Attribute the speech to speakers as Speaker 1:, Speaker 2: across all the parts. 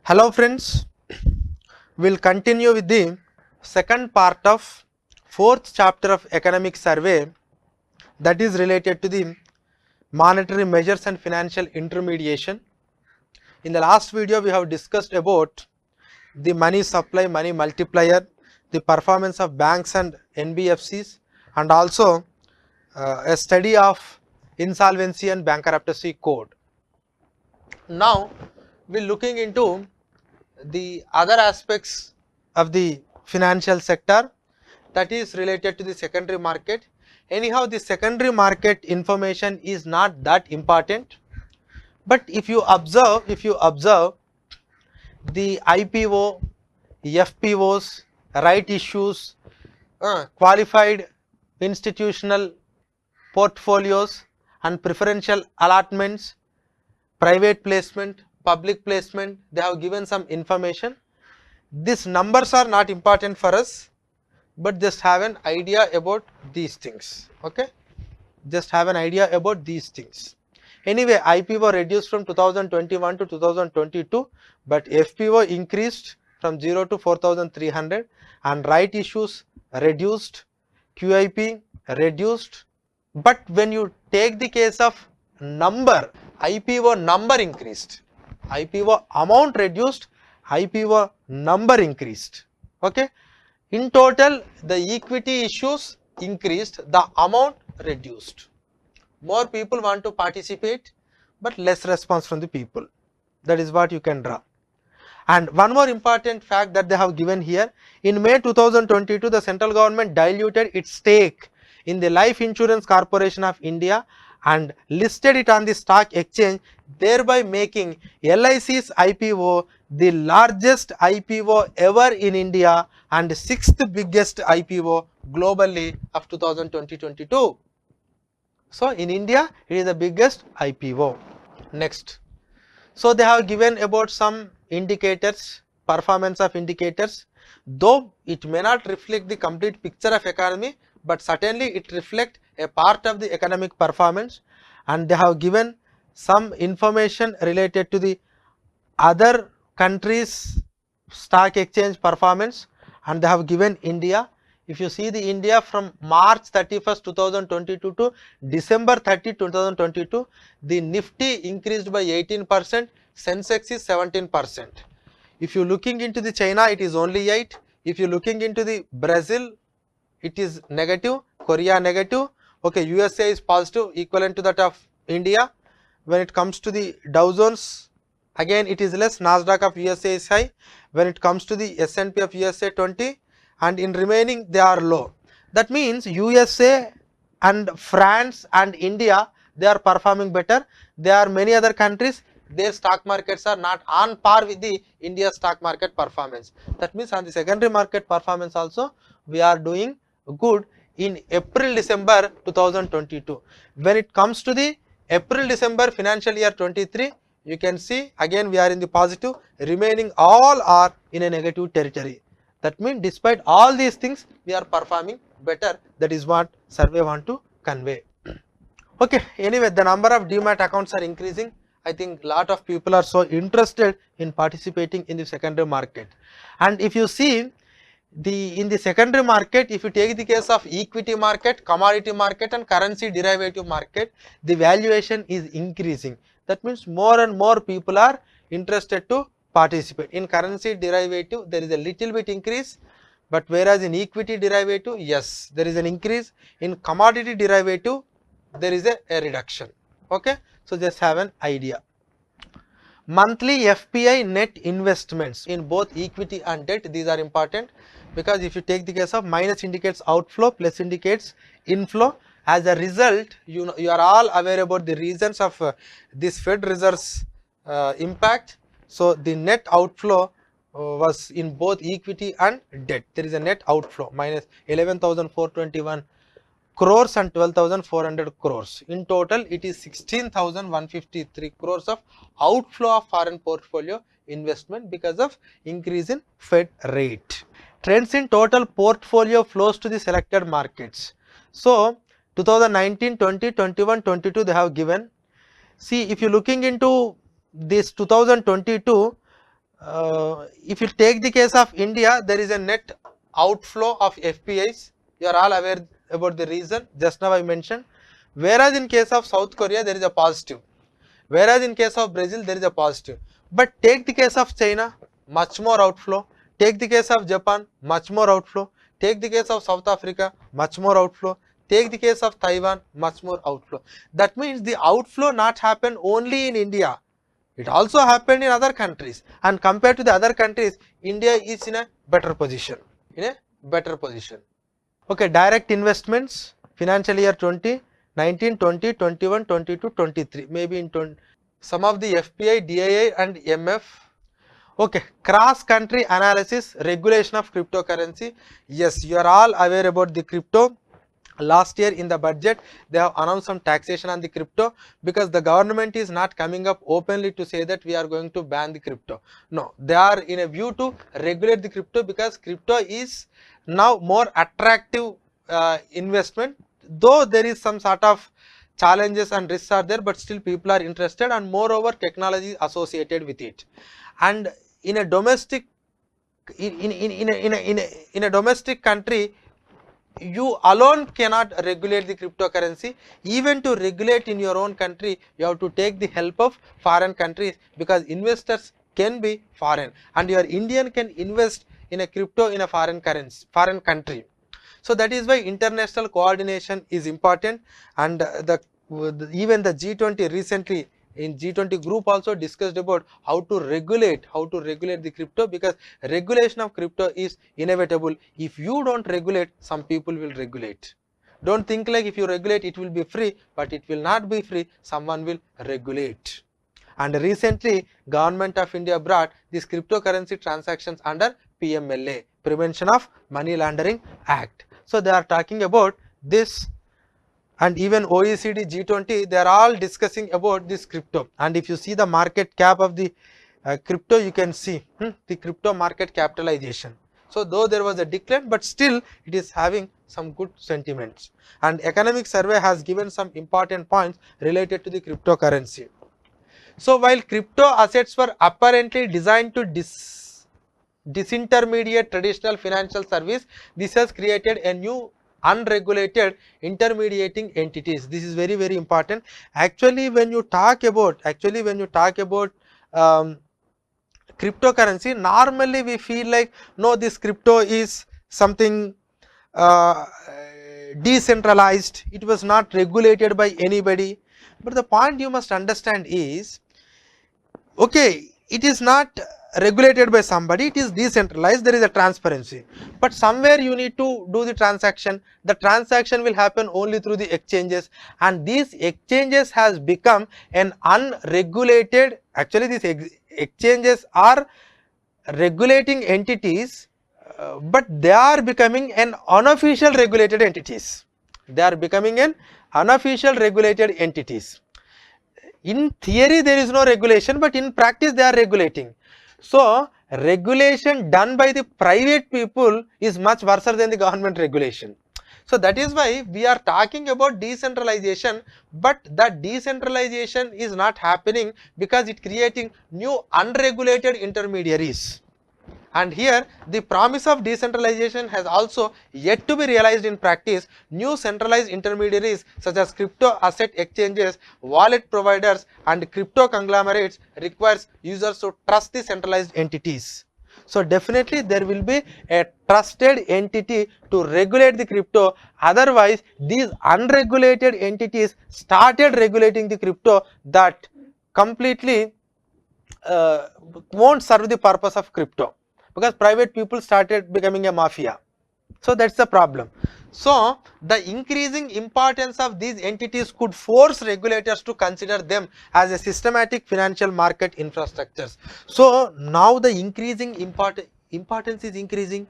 Speaker 1: Hello friends, we'll continue with the second part of fourth chapter of economic survey, that is related to the monetary measures and financial intermediation. In the last video we have discussed about the money supply, money multiplier, the performance of banks and NBFCs, and also a study of insolvency and bankruptcy code. Now we're looking into the other aspects of the financial sector, that is related to the secondary market. Anyhow, the secondary market information is not that important, but if you observe the IPO, FPOs, right issues, qualified institutional portfolios and preferential allotments, private placement, public placement, they have given some information. These numbers are not important for us, but just have an idea about these things. Okay, just have an idea about these things. Anyway, IPO reduced from 2021 to 2022, but FPO increased from 0 to 4,300, and right issues reduced, QIP reduced. But when you take the case of number, IPO number increased, IPO amount reduced, IPO number increased. Okay, in total the equity issues increased, the amount reduced. More people want to participate, but less response from the people. That is what you can draw. And one more important fact that they have given here: in May 2022, the central government diluted its stake in the Life Insurance Corporation of India and listed it on the stock exchange, thereby making LIC's IPO the largest IPO ever in India and 6th biggest IPO globally of 2020-22. So in India it is the biggest IPO. Next, so they have given about some indicators, performance of indicators, though it may not reflect the complete picture of economy, but certainly it reflects a part of the economic performance. And they have given some information related to the other countries' stock exchange performance, and they have given India. If you see the India from March 31st 2022 to December 30, 2022, the Nifty increased by 18%, Sensex is 17%. If you looking into the China, it is only 8. If you looking into the Brazil, it is negative, Korea negative, okay, USA is positive, equivalent to that of India. When it comes to the Dow Jones, again it is less, Nasdaq of USA is high. When it comes to the S&P of USA 20, and in remaining they are low. That means USA and France and India, they are performing better. There are many other countries, their stock markets are not on par with the India stock market performance. That means on the secondary market performance also we are doing good in April-December 2022. When it comes to the April-December financial year 23, you can see again we are in the positive, remaining all are in a negative territory. That means despite all these things we are performing better. That is what survey want to convey. Okay, anyway, the number of demat accounts are increasing. I think lot of people are so interested in participating in the secondary market. And if you see in the secondary market, if you take the case of equity market, commodity market and currency derivative market, the valuation is increasing. That means more and more people are interested to participate. In currency derivative there is a little bit increase, but whereas in equity derivative, yes, there is an increase. In commodity derivative there is a reduction. Okay, so just have an idea. Monthly FPI net investments in both equity and debt, these are important, because if you take the case of minus indicates outflow, plus indicates inflow. As a result, you are all aware about the reasons of this Fed Reserve's impact. So the net outflow was in both equity and debt. There is a net outflow minus 11,421 crores and 12,400 crores. In total, it is 16,153 crores of outflow of foreign portfolio investment because of increase in Fed rate. Trends in total portfolio flows to the selected markets. So 2019, 20, 21, 22 they have given. See, if you looking into this 2022, if you take the case of India, there is a net outflow of FPIs. You are all aware about the reason, just now I mentioned. Whereas in case of South Korea, there is a positive. Whereas in case of Brazil, there is a positive. But take the case of China, much more outflow. Take the case of Japan, much more outflow. Take the case of South Africa, much more outflow. Take the case of Taiwan, much more outflow. That means the outflow not happened only in India. It also happened in other countries, and compared to the other countries, India is in a better position. Okay, direct investments, financial year 2019, 20, 21, 22, 23, maybe in 20, some of the FPI, DII and MF. Okay, cross country analysis, regulation of cryptocurrency. Yes, you are all aware about the crypto. Last year in the budget, they have announced some taxation on the crypto, because the government is not coming up openly to say that we are going to ban the crypto. No, they are in a view to regulate the crypto, because crypto is now more attractive investment, though there is some sort of challenges and risks are there, but still people are interested, and moreover technology is associated with it. And in a domestic in a domestic country, you alone cannot regulate the cryptocurrency. Even to regulate in your own country, you have to take the help of foreign countries, because investors can be foreign, and your Indian can invest in a crypto in a foreign country. So that is why international coordination is important, and even the G20 recently, in G20 group also discussed about how to regulate the crypto, because regulation of crypto is inevitable. If you don't regulate, some people will regulate. Don't think like if you regulate it will be free, but it will not be free, someone will regulate. And recently Government of India brought these cryptocurrency transactions under PMLA, Prevention of Money Laundering Act. So they are talking about this, and even OECD, G20, they are all discussing about this crypto. And if you see the market cap of the crypto, you can see the crypto market capitalization. So though there was a decline, but still it is having some good sentiments. And Economic Survey has given some important points related to the cryptocurrency. So while crypto assets were apparently designed to disintermediate traditional financial service, this has created a new unregulated intermediating entities. This is very, very important. Actually, when you talk about cryptocurrency, normally we feel like, no, this crypto is something decentralized. It was not regulated by anybody. But the point you must understand is, okay, it is not regulated by somebody, it is decentralized, there is a transparency, but somewhere you need to do the transaction. The transaction will happen only through the exchanges, and these exchanges has become an unregulated, actually these exchanges are regulating entities, but they are becoming an unofficial regulated entities. In theory there is no regulation, but in practice they are regulating. So regulation done by the private people is much worse than the government regulation. So that is why we are talking about decentralization, but that decentralization is not happening because it creating new unregulated intermediaries. And here the promise of decentralization has also yet to be realized in practice. New centralized intermediaries such as crypto asset exchanges, wallet providers and crypto conglomerates requires users to trust the centralized entities. So definitely there will be a trusted entity to regulate the crypto, otherwise these unregulated entities started regulating the crypto, that completely won't serve the purpose of crypto, because private people started becoming a mafia. So that's the problem. So the increasing importance of these entities could force regulators to consider them as a systematic financial market infrastructures. So now the increasing importance is increasing.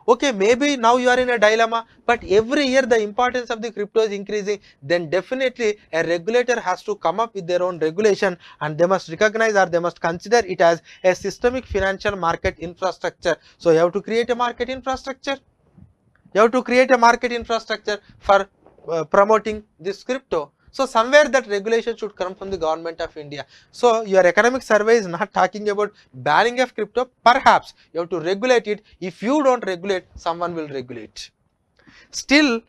Speaker 1: Okay, maybe now you are in a dilemma, but every year the importance of the crypto is increasing, then definitely a regulator has to come up with their own regulation, and they must recognize or they must consider it as a systemic financial market infrastructure. So you have to create a market infrastructure. For promoting this crypto. So somewhere that regulation should come from the government of India. So your economic survey is not talking about banning of crypto. Perhaps you have to regulate it. If you don't regulate, someone will regulate. Still,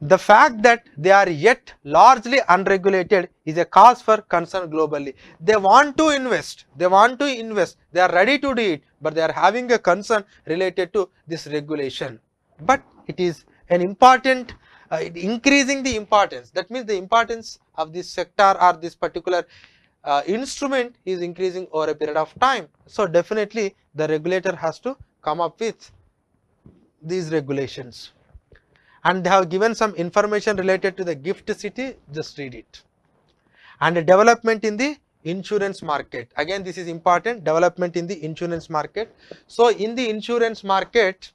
Speaker 1: the fact that they are yet largely unregulated is a cause for concern globally. They want to invest, they are ready to do it, but they are having a concern related to this regulation. But it is an important, increasing the importance. That means the importance of this sector or this particular instrument is increasing over a period of time. So definitely the regulator has to come up with these regulations. And they have given some information related to the gift city, just read it. And development in the insurance market, again this is important, development in the insurance market. So in the insurance market,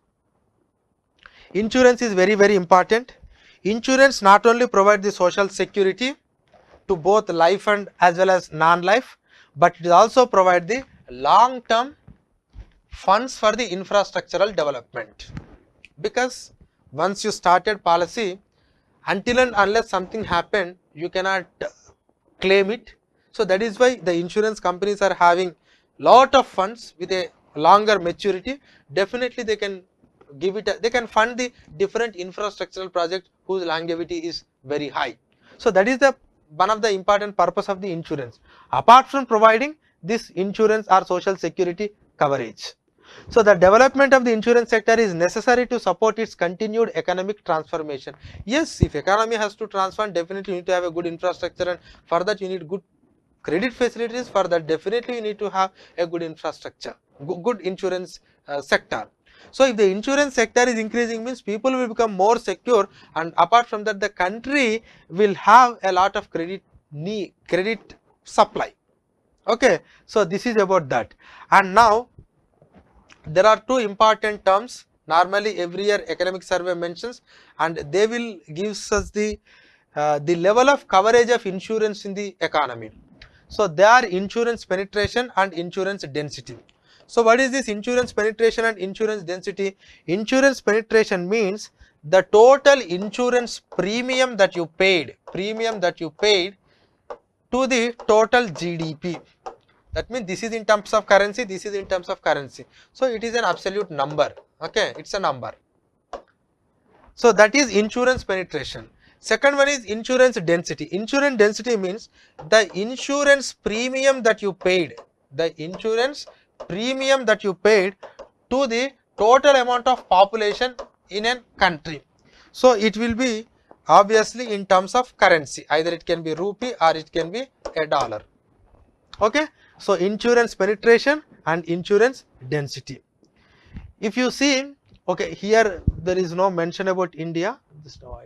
Speaker 1: insurance is very, very important. Insurance not only provides the social security to both life and as well as non-life, but it also provides the long-term funds for the infrastructural development. Because once you started policy, until and unless something happened, you cannot claim it. So that is why the insurance companies are having lot of funds with a longer maturity. Definitely they can give it, they can fund the different infrastructural projects whose longevity is very high. So that is the one of the important purpose of the insurance, apart from providing this insurance or social security coverage. So the development of the insurance sector is necessary to support its continued economic transformation. Yes, if economy has to transform, definitely you need to have a good infrastructure, and for that you need good credit facilities. For that definitely you need to have a good infrastructure, good insurance sector. So if the insurance sector is increasing, means people will become more secure, and apart from that the country will have a lot of credit supply. Okay, so this is about that. And now there are two important terms normally every year economic survey mentions, and they will give us the level of coverage of insurance in the economy. So they are insurance penetration and insurance density. So what is this insurance penetration and insurance density? Insurance penetration means the total insurance premium that you paid to the total GDP. That means this is in terms of currency, this is in terms of currency. So it is an absolute number. Okay, it's a number. So that is insurance penetration. Second one is insurance density. Insurance density means the insurance premium that you paid, to the total amount of population in a country. So it will be obviously in terms of currency, either it can be rupee or it can be a dollar. Okay, so insurance penetration and insurance density. If you see, okay, here there is no mention about India.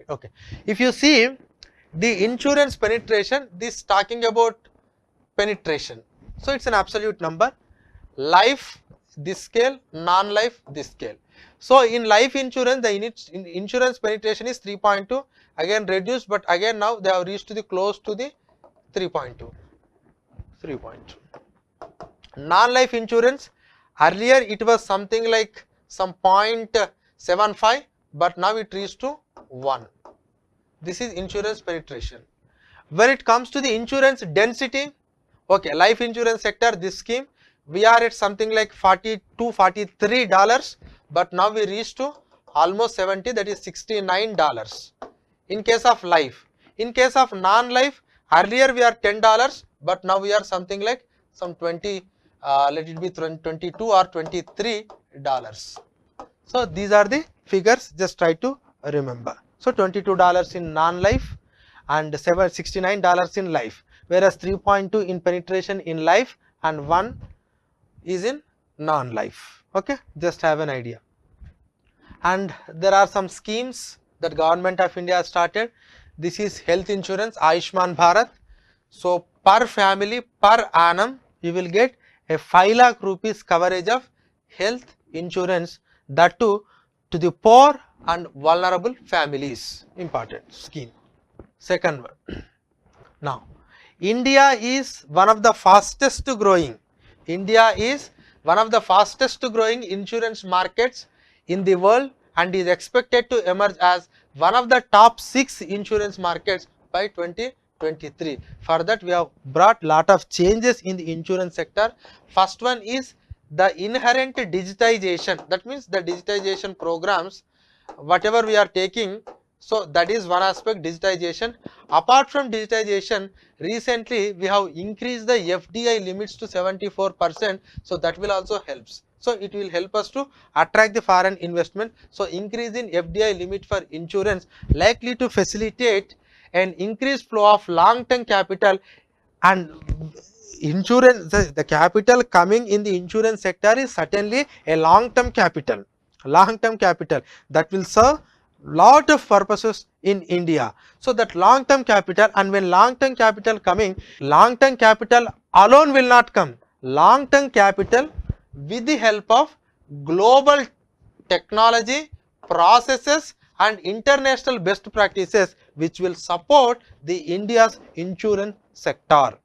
Speaker 1: Okay, if you see the insurance penetration, this talking about penetration. So it's an absolute number. Life this scale, non-life this scale. So in life insurance, the insurance penetration is 3.2, again reduced, but again now they have reached to the close to the 3.2. Non-life insurance, earlier it was something like some 0.75, but now it reached to 1. This is insurance penetration. When it comes to the insurance density, okay, life insurance sector, this scheme, we are at something like $42-43, but now we reach to almost 70, that is $69 in case of life. In case of non-life, earlier we are $10, but now we are something like some 20, let it be 22 or $23. So these are the figures, just try to remember. So $22 in non-life and $69 in life, whereas 3.2 in penetration in life and 1 is in non-life. Okay, just have an idea. And there are some schemes that government of India has started. This is health insurance, Ayushman Bharat. So per family per annum you will get a 5 lakh rupees coverage of health insurance, that too to the poor and vulnerable families. Important scheme. Second one. Now India is one of the fastest growing insurance markets in the world, and is expected to emerge as one of the top 6 insurance markets by 2025. 23. For that we have brought lot of changes in the insurance sector. First one is the inherent digitization. That means the digitization programs, whatever we are taking, so that is one aspect, digitization. Apart from digitization, recently we have increased the FDI limits to 74%, so that will also helps. So it will help us to attract the foreign investment. So increase in FDI limit for insurance likely to facilitate an increased flow of long-term capital, and insurance, the capital coming in the insurance sector is certainly a long-term capital, that will serve lot of purposes in India. So that long-term capital, and when long-term capital coming, long-term capital alone will not come. Long-term capital with the help of global technology, processes and international best practices, which will support the India's insurance sector.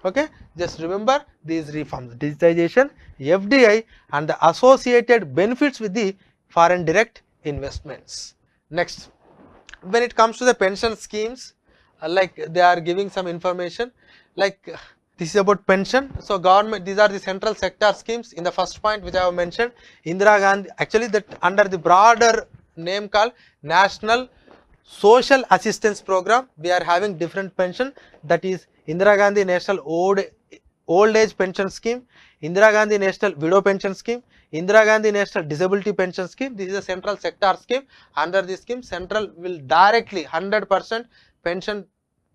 Speaker 1: Okay, just remember these reforms: digitization, FDI and the associated benefits with the foreign direct investments. Next, when it comes to the pension schemes, like they are giving some information, like this is about pension. So government, these are the central sector schemes. In the first point which I have mentioned, Indira Gandhi, actually that under the broader name called National Social Assistance Program, we are having different pension, that is Indira Gandhi National Old Age Pension Scheme, Indira Gandhi National Widow Pension Scheme, Indira Gandhi National Disability Pension Scheme. This is a central sector scheme. Under this scheme, central will directly 100% pension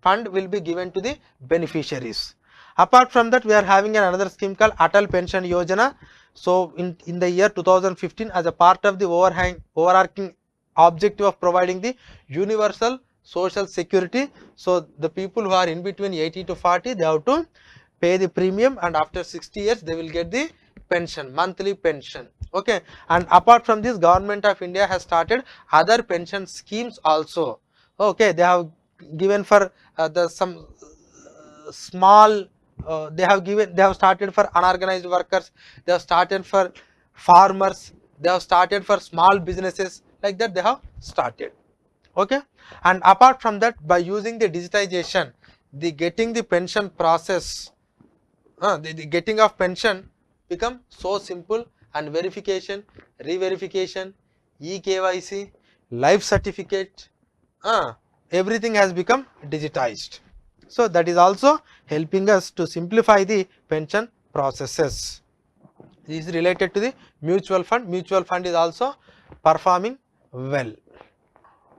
Speaker 1: fund will be given to the beneficiaries. Apart from that, we are having another scheme called Atal Pension Yojana. So in the year 2015, as a part of the overarching objective of providing the universal social security, so the people who are in between 80 to 40, they have to pay the premium, and after 60 years they will get the pension, monthly pension. Okay, and apart from this, Government of India has started other pension schemes also. Okay, they have given for some small, they have started for unorganized workers, they have started for farmers, they have started for small businesses, like that they have started. Okay, and apart from that, by using the digitization, the getting the pension process, the getting of pension become so simple, and verification, re-verification, e-KYC, life certificate, everything has become digitized. So that is also helping us to simplify the pension processes. This is related to the mutual fund. Mutual fund is also performing well.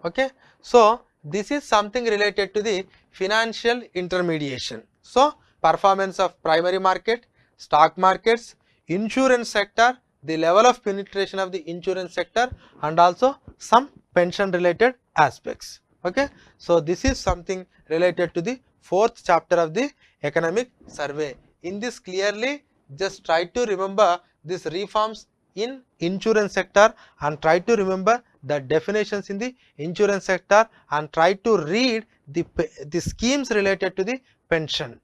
Speaker 1: Okay, so this is something related to the financial intermediation. So performance of primary market, stock markets, insurance sector, the level of penetration of the insurance sector, and also some pension related aspects. Okay, so this is something related to the fourth chapter of the economic survey. In this, clearly just try to remember these reforms in insurance sector, and try to remember the definitions in the insurance sector, and try to read the schemes related to the pension.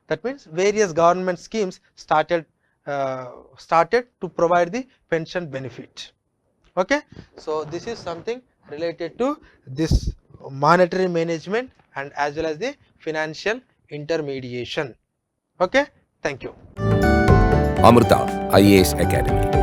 Speaker 1: That means various government schemes started to provide the pension benefit. Okay, so this is something related to this monetary management and as well as the financial intermediation. Okay, thank you.
Speaker 2: Amrita IAS Academy.